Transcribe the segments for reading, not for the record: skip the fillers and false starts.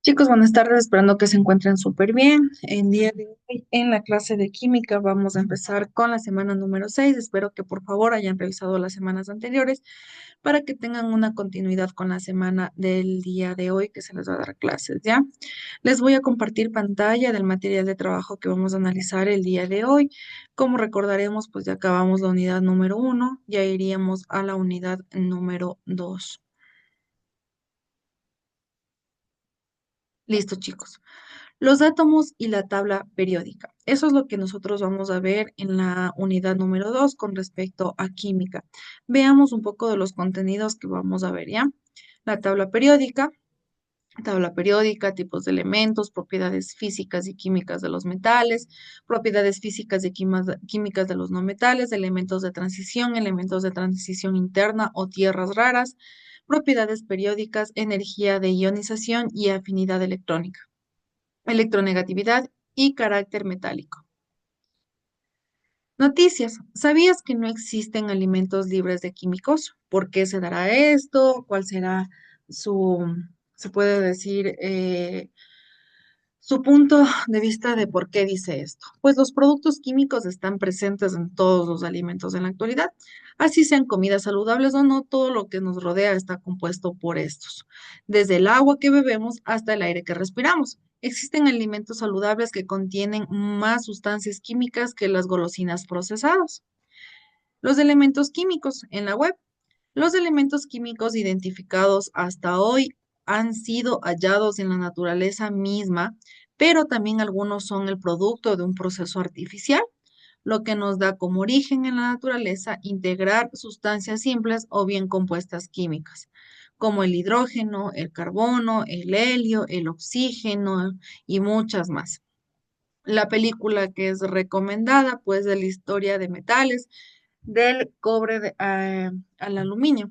Chicos, buenas tardes, esperando que se encuentren súper bien. El día de hoy en la clase de química vamos a empezar con la semana número 6. Espero que por favor hayan revisado las semanas anteriores para que tengan una continuidad con la semana del día de hoy que se les va a dar clases, ¿ya? Les voy a compartir pantalla del material de trabajo que vamos a analizar el día de hoy. Como recordaremos, pues ya acabamos la unidad número 1, ya iríamos a la unidad número 2. Listo, chicos. Los átomos y la tabla periódica. Eso es lo que nosotros vamos a ver en la unidad número 2 con respecto a química. Veamos un poco de los contenidos que vamos a ver, ¿ya? La tabla periódica, tipos de elementos, propiedades físicas y químicas de los metales, propiedades físicas y químicas de los no metales, elementos de transición interna o tierras raras, propiedades periódicas, energía de ionización y afinidad electrónica, electronegatividad y carácter metálico. Noticias. ¿Sabías que no existen alimentos libres de químicos? ¿Por qué se dará esto? ¿Cuál será su, se puede decir, su punto de vista de por qué dice esto? Pues los productos químicos están presentes en todos los alimentos en la actualidad. Así sean comidas saludables o no, todo lo que nos rodea está compuesto por estos, desde el agua que bebemos hasta el aire que respiramos. Existen alimentos saludables que contienen más sustancias químicas que las golosinas procesadas. Los elementos químicos en la web. Los elementos químicos identificados hasta hoy han sido hallados en la naturaleza misma, pero también algunos son el producto de un proceso artificial, lo que nos da como origen en la naturaleza integrar sustancias simples o bien compuestas químicas, como el hidrógeno, el carbono, el helio, el oxígeno y muchas más. La película que es recomendada, pues, de la historia de metales, del cobre al aluminio.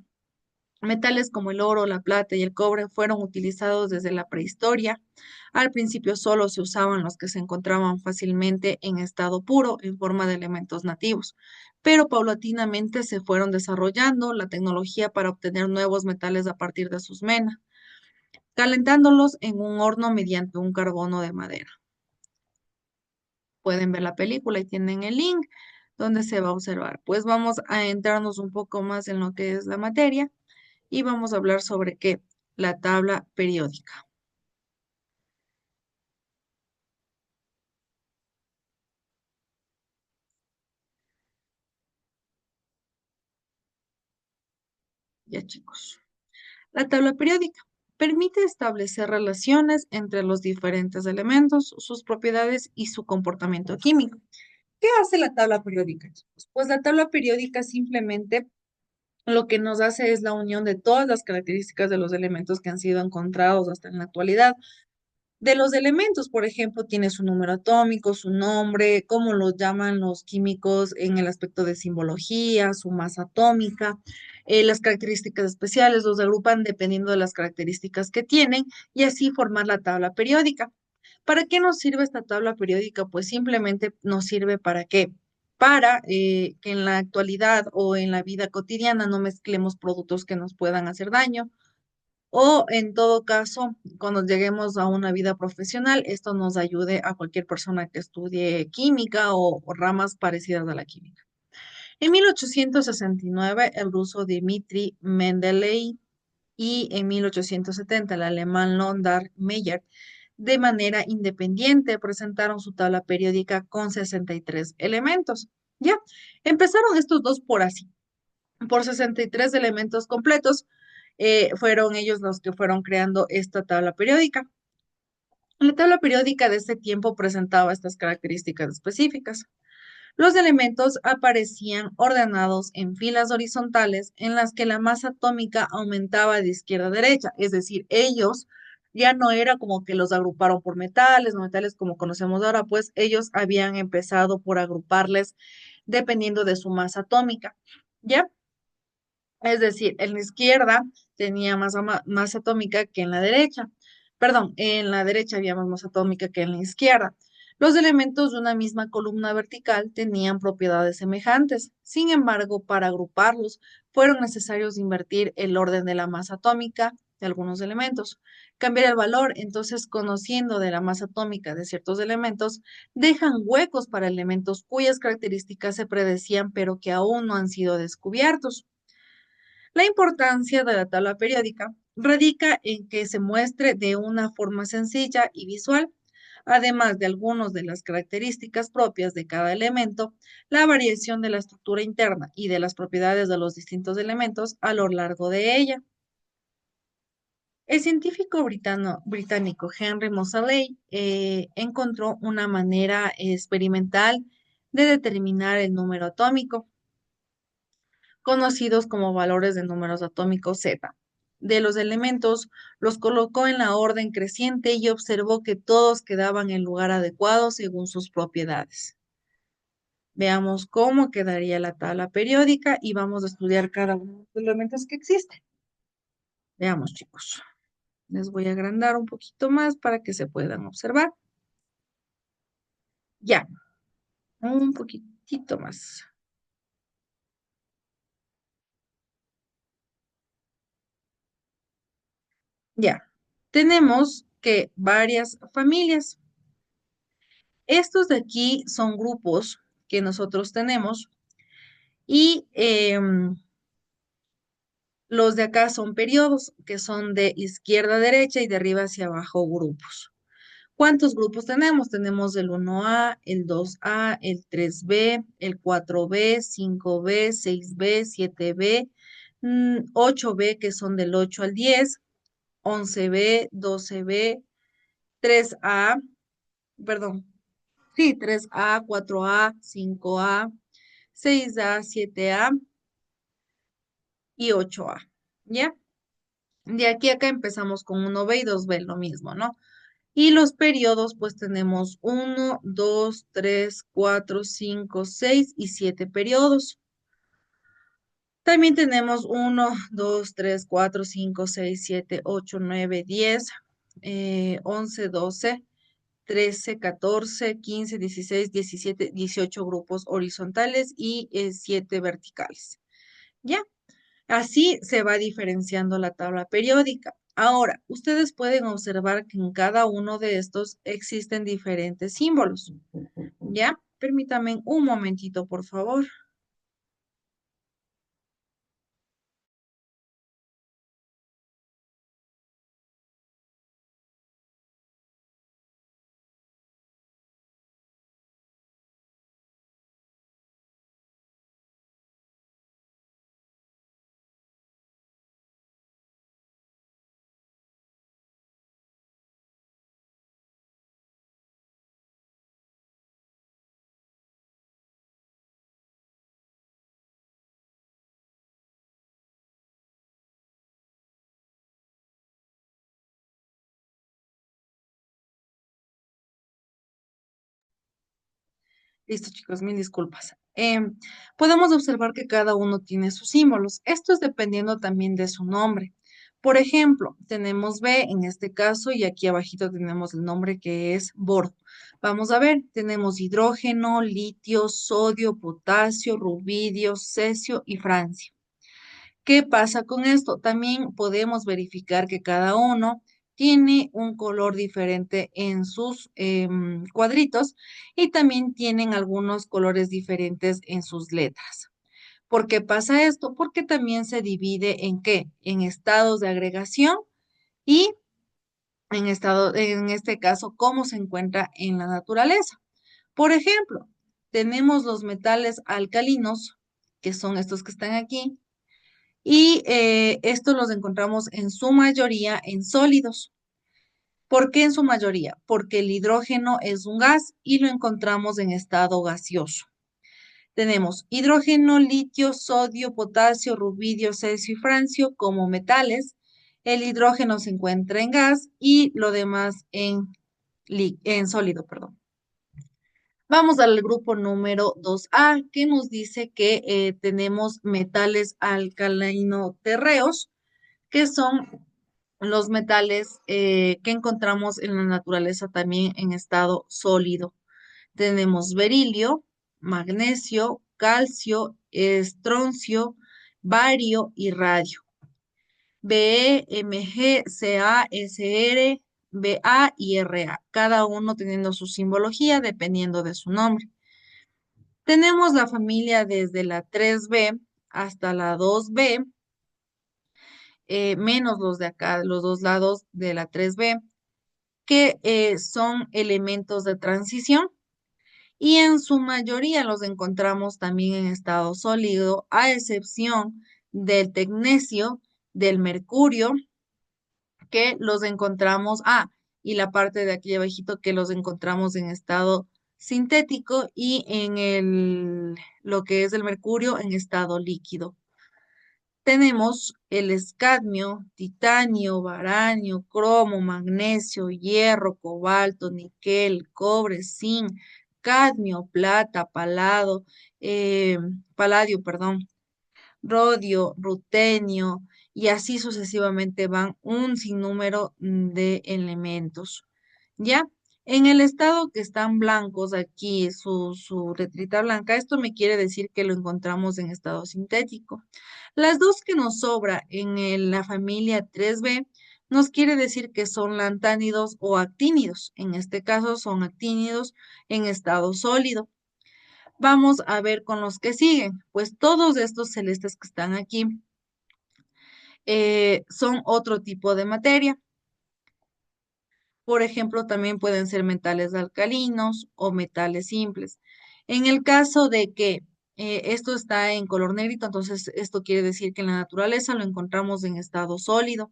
Metales como el oro, la plata y el cobre fueron utilizados desde la prehistoria. Al principio solo se usaban los que se encontraban fácilmente en estado puro, en forma de elementos nativos, pero paulatinamente se fueron desarrollando la tecnología para obtener nuevos metales a partir de sus menas, calentándolos en un horno mediante un carbono de madera. Pueden ver la película y tienen el link donde se va a observar. Pues vamos a entrarnos un poco más en lo que es la materia y vamos a hablar sobre qué, la tabla periódica. Ya, chicos. La tabla periódica permite establecer relaciones entre los diferentes elementos, sus propiedades y su comportamiento químico. ¿Qué hace la tabla periódica, chicos? Pues la tabla periódica simplemente lo que nos hace es la unión de todas las características de los elementos que han sido encontrados hasta en la actualidad. De los elementos, por ejemplo, tiene su número atómico, su nombre, cómo los llaman los químicos en el aspecto de simbología, su masa atómica, las características especiales, los agrupan dependiendo de las características que tienen y así formar la tabla periódica. ¿Para qué nos sirve esta tabla periódica? Pues simplemente nos sirve para qué. Para que en la actualidad o en la vida cotidiana no mezclemos productos que nos puedan hacer daño o en todo caso, cuando lleguemos a una vida profesional, esto nos ayude a cualquier persona que estudie química o ramas parecidas a la química. En 1869, el ruso Dmitri Mendeleev y en 1870, el alemán Lothar Meyer, de manera independiente, presentaron su tabla periódica con 63 elementos. Ya, empezaron estos dos por así, por 63 elementos completos, fueron ellos los que fueron creando esta tabla periódica. La tabla periódica de este tiempo presentaba estas características específicas. Los elementos aparecían ordenados en filas horizontales en las que la masa atómica aumentaba de izquierda a derecha, es decir, ellos ya no era como que los agruparon por metales, no metales como conocemos ahora, pues ellos habían empezado por agruparles dependiendo de su masa atómica, ¿ya? Es decir, en la izquierda tenía más atómica que en la derecha. Perdón, en la derecha había más masa atómica que en la izquierda. Los elementos de una misma columna vertical tenían propiedades semejantes. Sin embargo, para agruparlos fueron necesarios invertir el orden de la masa atómica de algunos elementos. Cambiar el valor, entonces, conociendo de la masa atómica de ciertos elementos, dejan huecos para elementos cuyas características se predecían, pero que aún no han sido descubiertos. La importancia de la tabla periódica radica en que se muestre de una forma sencilla y visual, además de algunas de las características propias de cada elemento, la variación de la estructura interna y de las propiedades de los distintos elementos a lo largo de ella. El científico británico Henry Moseley encontró una manera experimental de determinar el número atómico, conocidos como valores de números atómicos Z. De los elementos, los colocó en la orden creciente y observó que todos quedaban en lugar adecuado según sus propiedades. Veamos cómo quedaría la tabla periódica y vamos a estudiar cada uno de los elementos que existen. Veamos, chicos. Les voy a agrandar un poquito más para que se puedan observar. Ya, un poquitito más. Ya, tenemos que varias familias. Estos de aquí son grupos que nosotros tenemos y los de acá son periodos que son de izquierda a derecha y de arriba hacia abajo grupos. ¿Cuántos grupos tenemos? Tenemos el 1A, el 2A, el 3B, el 4B, 5B, 6B, 7B, 8B que son del 8 al 10, 11B, 12B, 3A, perdón, sí, 3A, 4A, 5A, 6A, 7A y 8A. ¿Ya? De aquí a acá empezamos con 1B y 2B, lo mismo, ¿no? Y los periodos, pues tenemos 1, 2, 3, 4, 5, 6 y 7 periodos. También tenemos 1, 2, 3, 4, 5, 6, 7, 8, 9, 10, 11, 12, 13, 14, 15, 16, 17, 18 grupos horizontales y 7 verticales. ¿Ya? Así se va diferenciando la tabla periódica. Ahora, ustedes pueden observar que en cada uno de estos existen diferentes símbolos. ¿Ya? Permítanme un momentito, por favor. Listo, chicos, mil disculpas. Podemos observar que cada uno tiene sus símbolos. Esto es dependiendo también de su nombre. Por ejemplo, tenemos B en este caso y aquí abajito tenemos el nombre que es boro. Vamos a ver, tenemos hidrógeno, litio, sodio, potasio, rubidio, cesio y francio. ¿Qué pasa con esto? También podemos verificar que cada uno tiene un color diferente en sus cuadritos y también tienen algunos colores diferentes en sus letras. ¿Por qué pasa esto? Porque también se divide en qué? En estados de agregación y en este caso, cómo se encuentra en la naturaleza. Por ejemplo, tenemos los metales alcalinos, que son estos que están aquí, y estos los encontramos en su mayoría en sólidos. ¿Por qué en su mayoría? Porque el hidrógeno es un gas y lo encontramos en estado gaseoso. Tenemos hidrógeno, litio, sodio, potasio, rubidio, cesio y francio como metales. El hidrógeno se encuentra en gas y lo demás en sólido, perdón. Vamos al grupo número 2A, que nos dice que tenemos metales alcalino-terreos, que son los metales que encontramos en la naturaleza también en estado sólido. Tenemos berilio, magnesio, calcio, estroncio, bario y radio. Be, Mg, Ca, Sr, Ba y Ra, cada uno teniendo su simbología dependiendo de su nombre. Tenemos la familia desde la 3b hasta la 2b, menos los de acá, los dos lados de la 3b, que son elementos de transición y en su mayoría los encontramos también en estado sólido, a excepción del tecnecio, del mercurio, que los encontramos, y la parte de aquí abajito que los encontramos en estado sintético y en lo que es el mercurio en estado líquido. Tenemos el escadmio, titanio, varanio, cromo, magnesio, hierro, cobalto, níquel, cobre, zinc, cadmio, plata, paladio, perdón, rodio, rutenio, y así sucesivamente van un sinnúmero de elementos. ¿Ya? En el estado que están blancos, aquí su letrita blanca, esto me quiere decir que lo encontramos en estado sintético. Las dos que nos sobra en la familia 3b nos quiere decir que son lantánidos o actínidos. En este caso son actínidos en estado sólido. Vamos a ver con los que siguen. Pues todos estos celestes que están aquí son otro tipo de materia. Por ejemplo, también pueden ser metales alcalinos o metales simples. En el caso de que esto está en color negrito, entonces esto quiere decir que en la naturaleza lo encontramos en estado sólido.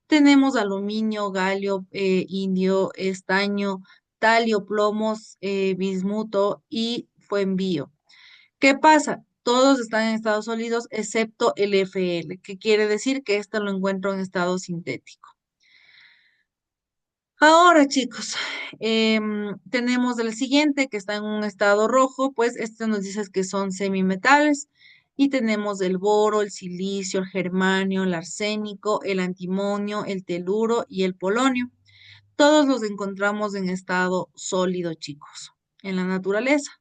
Tenemos aluminio, galio, indio, estaño, talio, plomos, bismuto y fuenbío. ¿Qué pasa? Todos están en estados sólidos excepto el Fl, que quiere decir que esto lo encuentro en estado sintético. Ahora, chicos, tenemos el siguiente que está en un estado rojo, pues este nos dice que son semimetales y tenemos el boro, el silicio, el germanio, el arsénico, el antimonio, el teluro y el polonio. Todos los encontramos en estado sólido, chicos, en la naturaleza.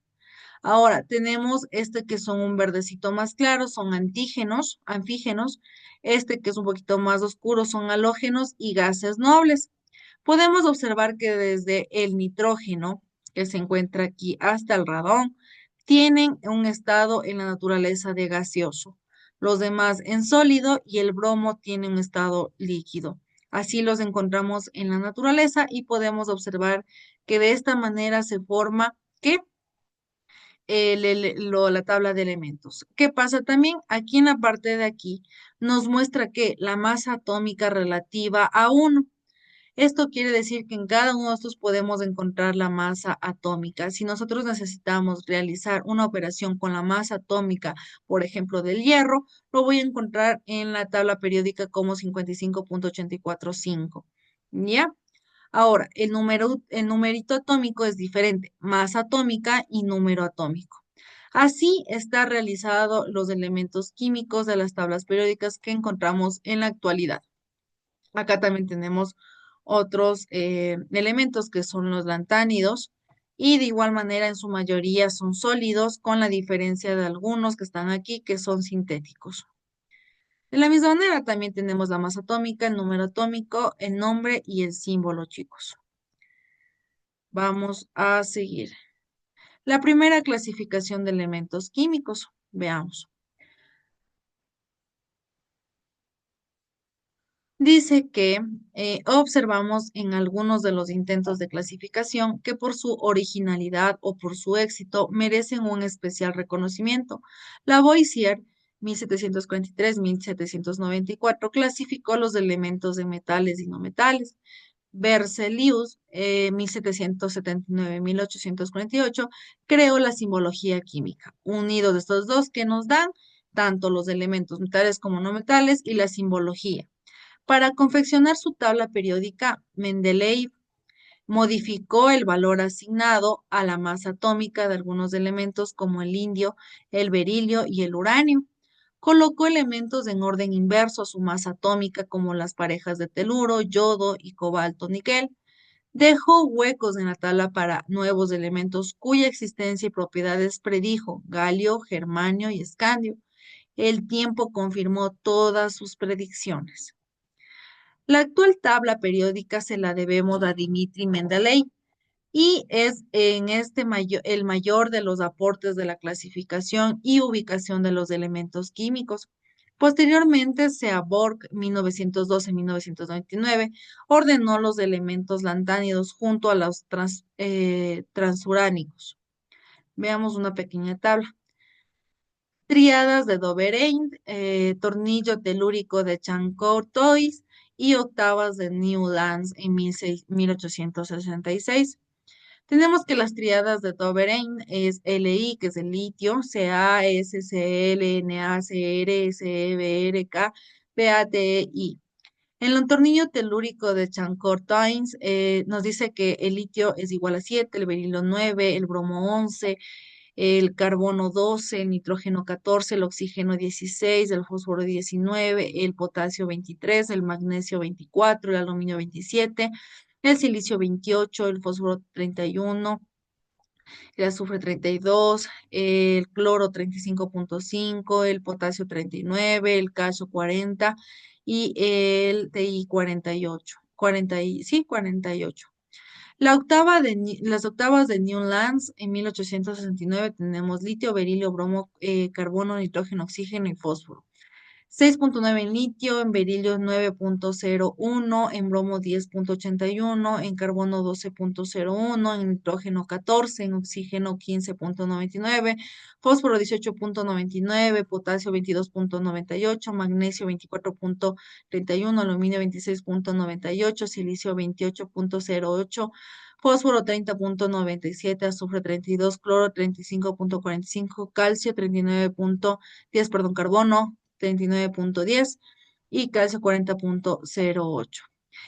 Ahora, tenemos este que son un verdecito más claro, son anfígenos. Este que es un poquito más oscuro son halógenos y gases nobles. Podemos observar que desde el nitrógeno, que se encuentra aquí, hasta el radón, tienen un estado en la naturaleza de gaseoso. Los demás en sólido y el bromo tiene un estado líquido. Así los encontramos en la naturaleza y podemos observar que de esta manera se forma, ¿qué? La tabla de elementos. ¿Qué pasa también? Aquí en la parte de aquí nos muestra que la masa atómica relativa a 1. Esto quiere decir que en cada uno de estos podemos encontrar la masa atómica. Si nosotros necesitamos realizar una operación con la masa atómica, por ejemplo, del hierro, lo voy a encontrar en la tabla periódica como 55.845. ¿Ya? Ahora, el numerito atómico es diferente, masa atómica y número atómico. Así está realizado los elementos químicos de las tablas periódicas que encontramos en la actualidad. Acá también tenemos otros elementos que son los lantánidos y de igual manera en su mayoría son sólidos con la diferencia de algunos que están aquí que son sintéticos. De la misma manera también tenemos la masa atómica, el número atómico, el nombre y el símbolo, chicos. Vamos a seguir. La primera clasificación de elementos químicos. Veamos. Dice que observamos en algunos de los intentos de clasificación que por su originalidad o por su éxito merecen un especial reconocimiento. Lavoisier, 1743-1794, clasificó los elementos de metales y no metales. Berzelius, 1779-1848, creó la simbología química, unidos de estos dos que nos dan tanto los elementos metales como no metales y la simbología. Para confeccionar su tabla periódica, Mendeleev modificó el valor asignado a la masa atómica de algunos elementos como el indio, el berilio y el uranio. Colocó elementos en orden inverso a su masa atómica como las parejas de teluro, yodo y cobalto-níquel. Dejó huecos en la tabla para nuevos elementos cuya existencia y propiedades predijo, galio, germanio y escandio. El tiempo confirmó todas sus predicciones. La actual tabla periódica se la debemos a Dmitri Mendeleev y es el mayor de los aportes de la clasificación y ubicación de los elementos químicos. Posteriormente, Seaborg, 1912-1999, ordenó los elementos lantánidos junto a los transuránicos. Veamos una pequeña tabla. Tríadas de Doberein, tornillo telúrico de Chancourtois y octavas de Newlands en 1866. Tenemos que las tríadas de Doberein es Li, que es el litio, Ca, S, Cl, Na, Cr, Se, Br, K, PaTi. En el tornillo telúrico de Chancourtois nos dice que el litio es igual a 7, el berilio 9, el bromo 11, el carbono 12, el nitrógeno 14, el oxígeno 16, el fósforo 19, el potasio 23, el magnesio 24, el aluminio 27, el silicio 28, el fósforo 31, el azufre 32, el cloro 35,5, el potasio 39, el calcio 40 y el TI 48. 48. Las octavas de Newlands en 1869 tenemos litio, berilio, bromo, carbono, nitrógeno, oxígeno y fósforo. 6,9 en litio, en berilio 9,01, en bromo 10,81, en carbono 12,01, en nitrógeno 14, en oxígeno 15,99, fósforo 18,99, potasio 22,98, magnesio 24,31, aluminio 26,98, silicio 28,08, fósforo 30,97, azufre 32, cloro 35,45, calcio 39,10, perdón, carbono 39,10 y calcio 40,08.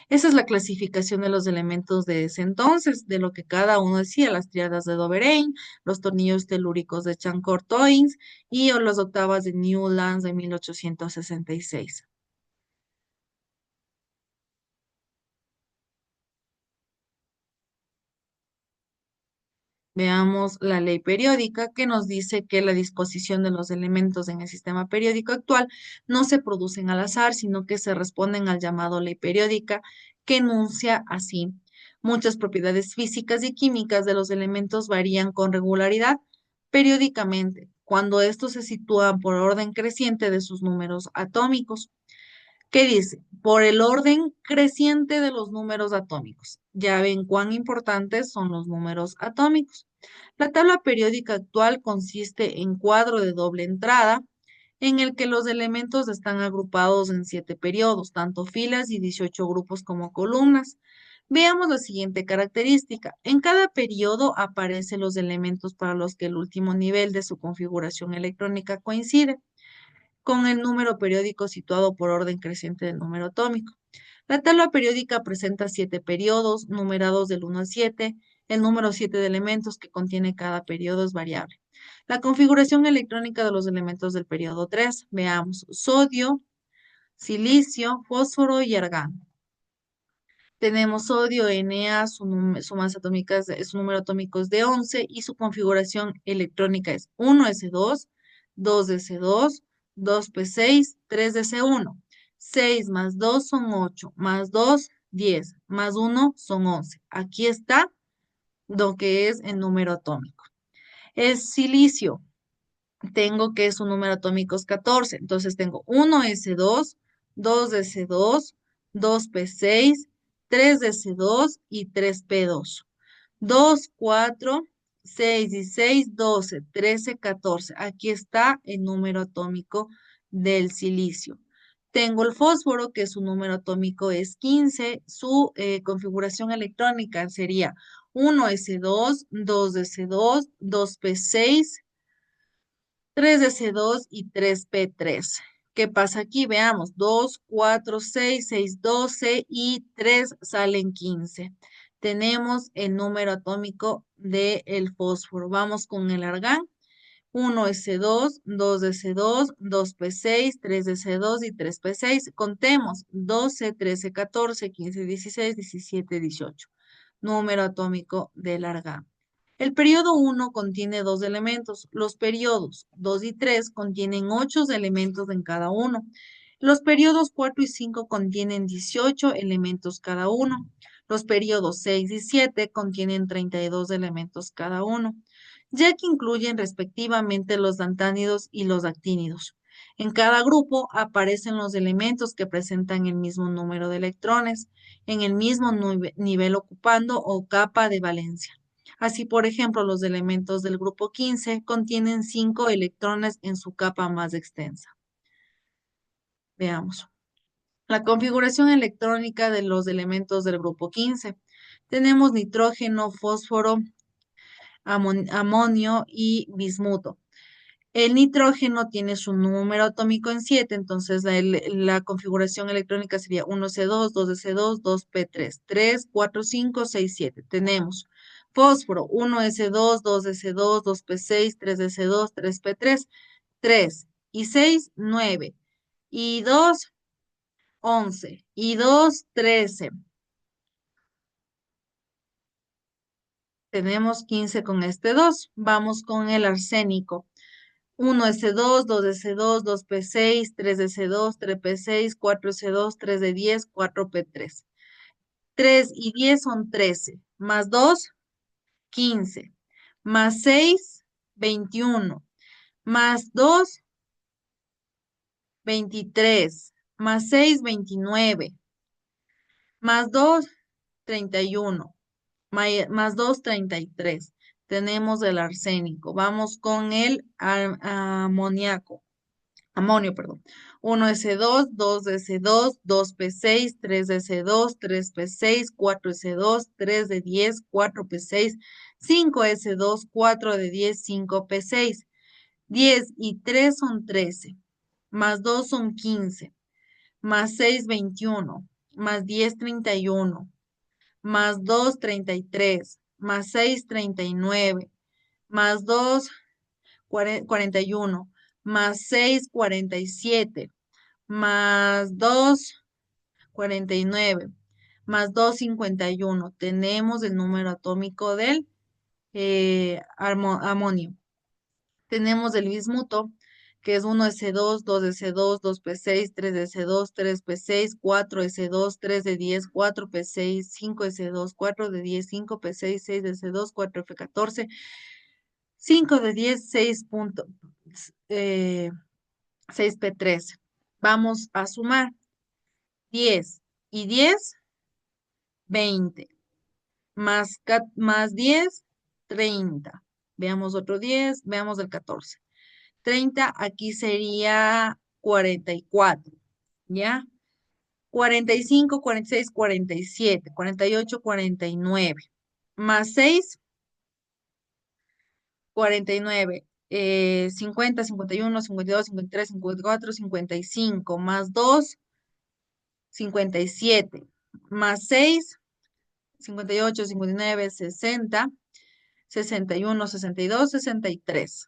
Esa es la clasificación de los elementos de ese entonces, de lo que cada uno decía, las triadas de Doberein, los tornillos telúricos de Chancourtois y o las octavas de Newlands de 1866. Veamos la ley periódica que nos dice que la disposición de los elementos en el sistema periódico actual no se producen al azar, sino que se responden al llamado ley periódica, que enuncia así. Muchas propiedades físicas y químicas de los elementos varían con regularidad periódicamente, cuando estos se sitúan por orden creciente de sus números atómicos. ¿Qué dice? Por el orden creciente de los números atómicos. Ya ven cuán importantes son los números atómicos. La tabla periódica actual consiste en cuadro de doble entrada, en el que los elementos están agrupados en 7 periodos, tanto filas y 18 grupos como columnas. Veamos la siguiente característica. En cada periodo aparecen los elementos para los que el último nivel de su configuración electrónica coincide con el número periódico situado por orden creciente del número atómico. La tabla periódica presenta 7 periodos numerados del 1 al 7. El número 7 de elementos que contiene cada periodo es variable. La configuración electrónica de los elementos del periodo 3. Veamos, sodio, silicio, fósforo y argán. Tenemos sodio, Na, su masa atómica su número atómico es de 11 y su configuración electrónica es 1s2, 2s2, 2p6, 3s1. 6 más 2 son 8, más 2, 10, más 1 son 11. Aquí está lo que es el número atómico. El silicio, tengo que su número atómico es 14, entonces tengo 1s2, 2s2, 2p6, 3s2 y 3p2. 2, 4, 6 y 6, 12, 13, 14. Aquí está el número atómico del silicio. Tengo el fósforo, que su número atómico es 15. Su configuración electrónica sería 1s2, 2s2, 2p6, 3s2 y 3p3. ¿Qué pasa aquí? Veamos, 2, 4, 6, 6, 12 y 3 salen 15. Tenemos el número atómico del fósforo. Vamos con el argán. 1s2, 2s2, 2p6, 3s2 y 3p6. Contemos 12, 13, 14, 15, 16, 17, 18. Número atómico del argán. El periodo 1 contiene 2 elementos. Los periodos 2 y 3 contienen 8 elementos en cada uno. Los periodos 4 y 5 contienen 18 elementos cada uno. Los periodos 6 y 7 contienen 32 elementos cada uno, ya que incluyen respectivamente los lantánidos y los actínidos. En cada grupo aparecen los elementos que presentan el mismo número de electrones en el mismo nivel ocupando o capa de valencia. Así, por ejemplo, los elementos del grupo 15 contienen 5 electrones en su capa más extensa. Veamos. La configuración electrónica de los elementos del grupo 15. Tenemos nitrógeno, fósforo, amonio y bismuto. El nitrógeno tiene su número atómico en 7, entonces la configuración electrónica sería 1s2, 2s2, 2p3, 3, 4, 5, 6, 7. Tenemos fósforo, 1s2, 2s2, 2p6, 3s2, 3p3, 3 y 6, 9 y 2, 11 y 2, 13. Tenemos 15 con este 2. Vamos con el arsénico. 1s2, 2s2, 2p6, 3s2, 3p6, 4s2, 3d10, 4p3. 3 y 10 son 13. Más 2, 15. Más 6, 21. Más 2, 23. Más 6, 29. Más 2, 31. Más 2, 33. Tenemos el arsénico. Vamos con el amoníaco. Amonio, perdón. 1s2, 2s2, 2p6, 3s2, 3p6, 4s2, 3d10, 4p6, 5s2, 4d10, 5p6. 10 y 3 son 13. Más 2 son 15. Más 6, 21. Más 10, 31. Más 2, 33. Más 6, 39. Más 2, 41, más 6, 47, más 2, 49, más 2, 51. Tenemos el número atómico del amonio. Tenemos el bismuto, que es 1s2, 2s2, 2p6, 3s2, 3p6, 4s2, 3d10, 4p6, 5s2, 4d10, 5p6, 6s2, 4f14, 5 de 10, 6p3. Vamos a sumar 10 y 10, 20. Más 10, 30. Veamos otro 10, veamos el 14. 30 aquí sería 44, ¿ya? 45, 46, 47, 48, 49. Más 6, 49, 50, 51, 52, 53, 54, 55, más 2, 57, más 6, 58, 59, 60, 61, 62, 63.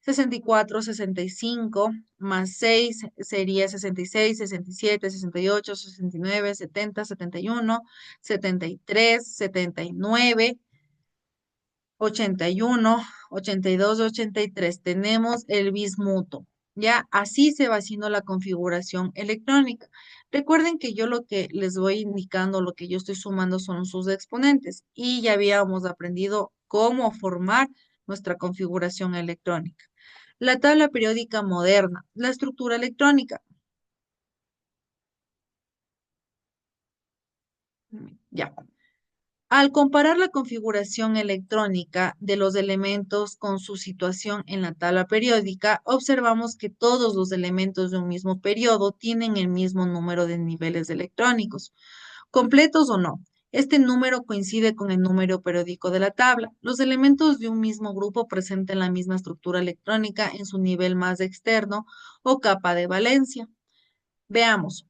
64, 65, más 6 sería 66, 67, 68, 69, 70, 71, 73, 79, 81, 82, 83. Tenemos el bismuto. Ya así se va haciendo la configuración electrónica. Recuerden que yo lo que les voy indicando, lo que yo estoy sumando son sus exponentes y ya habíamos aprendido cómo formar nuestra configuración electrónica. La tabla periódica moderna, la estructura electrónica. Ya. Al comparar la configuración electrónica de los elementos con su situación en la tabla periódica, observamos que todos los elementos de un mismo periodo tienen el mismo número de niveles electrónicos, completos o no. Este número coincide con el número periódico de la tabla. Los elementos de un mismo grupo presentan la misma estructura electrónica en su nivel más externo o capa de valencia. Veamos.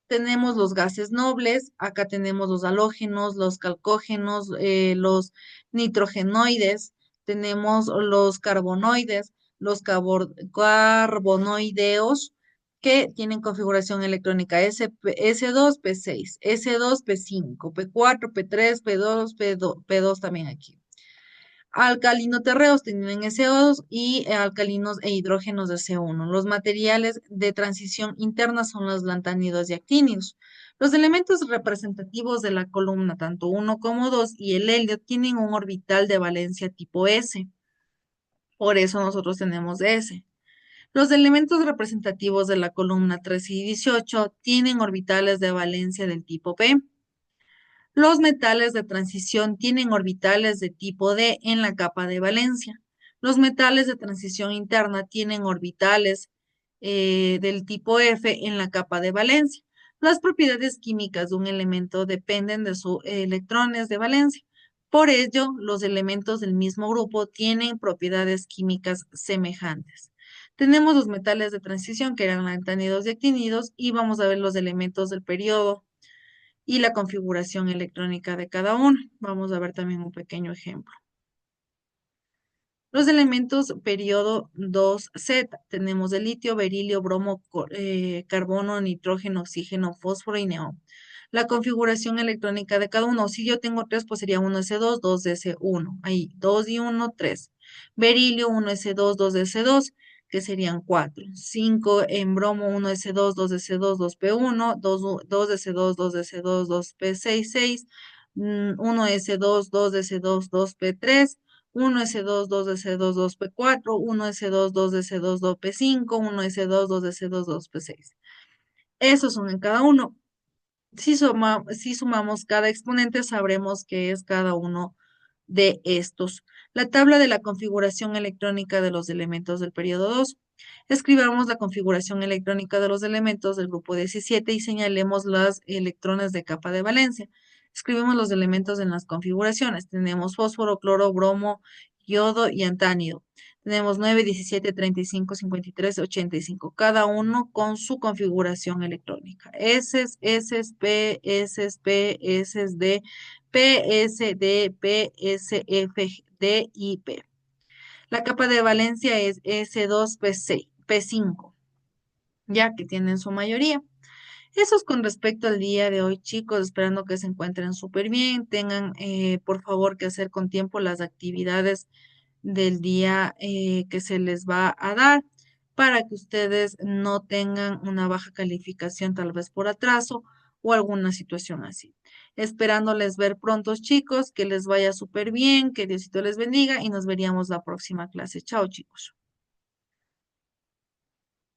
Tenemos los gases nobles, acá tenemos los halógenos, los calcógenos, los nitrogenoides, tenemos los carbonoides, los carbonoideos que tienen configuración electrónica S2, P6, S2, P5, P4, P3, P2, P2 también aquí. Alcalinoterreos tienen SO2 y alcalinos e hidrógenos de C1. Los materiales de transición interna son los lantánidos y actínidos. Los elementos representativos de la columna, tanto uno como 2 y el helio, tienen un orbital de valencia tipo S. Por eso nosotros tenemos S. Los elementos representativos de la columna 3 y 18 tienen orbitales de valencia del tipo P. Los metales de transición tienen orbitales de tipo D en la capa de valencia. Los metales de transición interna tienen orbitales del tipo F en la capa de valencia. Las propiedades químicas de un elemento dependen de sus electrones de valencia. Por ello, los elementos del mismo grupo tienen propiedades químicas semejantes. Tenemos los metales de transición que eran lantánidos y actínidos y vamos a ver los elementos del periodo y la configuración electrónica de cada uno. Vamos a ver también un pequeño ejemplo. Los elementos periodo 2Z, tenemos el litio, berilio, bromo, carbono, nitrógeno, oxígeno, fósforo y neón. La configuración electrónica de cada uno, si yo tengo 3, pues sería 1s2, 2s1. Ahí, 2 y 1, 3. Berilio, 1s2, 2s2, que serían 4. 5 en bromo, 1s2, 2s2, 2p1, 2s2, 2s2, 2p6, 6. 1s2, 2s2, 2p3. 1s2, 2s2, 2p4, 1s2, 2s2, 2p5, 1s2, 2s2, 2p6. Esos son en cada uno. Si sumamos cada exponente, sabremos qué es cada uno de estos. La tabla de la configuración electrónica de los elementos del periodo 2. Escribamos la configuración electrónica de los elementos del grupo 17 y señalemos los electrones de capa de valencia. Escribimos los elementos en las configuraciones. Tenemos fósforo, cloro, bromo, yodo y antánido. Tenemos 9, 17, 35, 53, 85, cada uno con su configuración electrónica. S, S, P, S, P, S, D, P, S, D, P, S, F, D y P. La capa de valencia es S2, P5, ya que tienen su mayoría. Eso es con respecto al día de hoy, chicos, esperando que se encuentren súper bien, tengan por favor que hacer con tiempo las actividades del día que se les va a dar para que ustedes no tengan una baja calificación tal vez por atraso o alguna situación así. Esperándoles ver prontos, chicos, que les vaya súper bien, que Diosito les bendiga y nos veríamos la próxima clase. Chao, chicos.